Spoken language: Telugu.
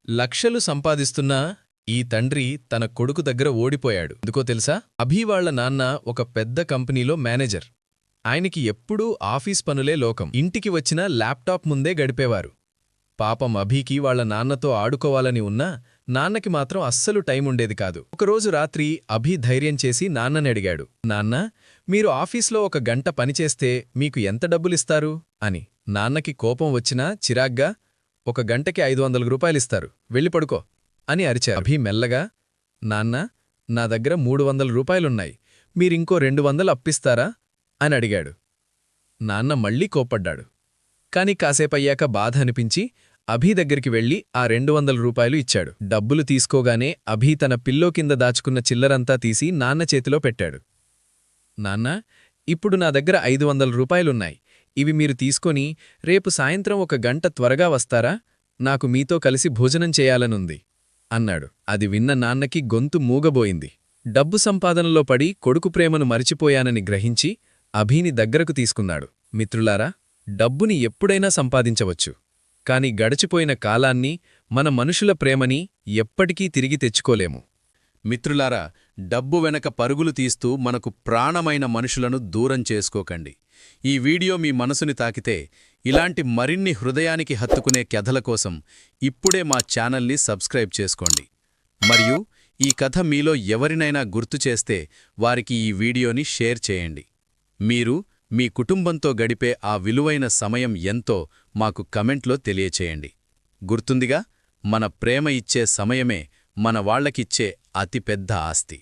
లక్షలు సంపాదిస్తున్నా ఈ తండ్రి తన కొడుకు దగ్గర ఓడిపోయాడు. ఎందుకో తెలుసా? అభి వాళ్ల నాన్న ఒక పెద్ద కంపెనీలో మేనేజర్. ఆయనకి ఎప్పుడూ ఆఫీస్ పనులే లోకం. ఇంటికి వచ్చిన ల్యాప్టాప్ ముందే గడిపేవారు. పాపం అభికి వాళ్ల నాన్నతో ఆడుకోవాలని ఉన్నా నాన్నకి మాత్రం అస్సలు టైముండేది కాదు. ఒకరోజు రాత్రి అభి ధైర్యం చేసి నాన్నని అడిగాడు, నాన్నా, మీరు ఆఫీస్లో 1 గంట పనిచేస్తే మీకు ఎంత డబ్బులిస్తారు అని. నాన్నకి కోపం వచ్చినా చిరాగ్గా, 1 గంటకి 500 రూపాయలిస్తారు, వెళ్ళి పడుకో అని అరిచారు. అభి మెల్లగా, నాన్నా, నా దగ్గర 300 రూపాయలున్నాయి, మీరింకో 200 అప్పిస్తారా అని అడిగాడు. నాన్న మళ్లీ కోప్పడ్డాడు. కాని కాసేపయ్యాక బాధ అనిపించి అభి దగ్గరికి వెళ్లి ఆ 200 రూపాయలు ఇచ్చాడు. డబ్బులు తీసుకోగానే అభి తన పిల్లో కింద దాచుకున్న చిల్లరంతా తీసి నాన్న చేతిలో పెట్టాడు. నాన్నా, ఇప్పుడు నా దగ్గర 500 రూపాయలున్నాయి, ఇవి మీరు తీసుకొని రేపు సాయంత్రం 1 గంట త్వరగా వస్తారా? నాకు మీతో కలిసి భోజనం చేయాలనుంది అన్నాడు. అది విన్న నాన్నకి గొంతు మూగబోయింది. డబ్బు సంపాదనలో పడి కొడుకు ప్రేమను మరిచిపోయానని గ్రహించి అభిని దగ్గరకు తీసుకున్నాడు. మిత్రులారా, డబ్బుని ఎప్పుడైనా సంపాదించవచ్చు, కాని గడిచిపోయిన కాలాన్ని, మన మనుషుల ప్రేమని ఎప్పటికీ తిరిగి తెచ్చుకోలేము. మిత్రులారా, డబ్బు వెనక పరుగులు తీస్తూ మనకు ప్రాణమైన మనుషులను దూరం చేసుకోకండి. ఈ వీడియో మీ మనసుని తాకితే ఇలాంటి మరిన్ని హృదయానికి హత్తుకునే కథల కోసం ఇప్పుడే మా ఛానల్ని సబ్స్క్రైబ్ చేసుకోండి. మరియు ఈ కథ మీలో ఎవరినైనా గుర్తు చేస్తే వారికి ఈ వీడియోని షేర్ చేయండి. మీరు మీ కుటుంబంతో గడిపే ఆ విలువైన సమయం ఎంతో మాకు కమెంట్లో తెలియచేయండి. గుర్తుందిగా, మన ప్రేమ ఇచ్చే సమయమే మన వాళ్లకిచ్చే అతిపెద్ద ఆస్తి.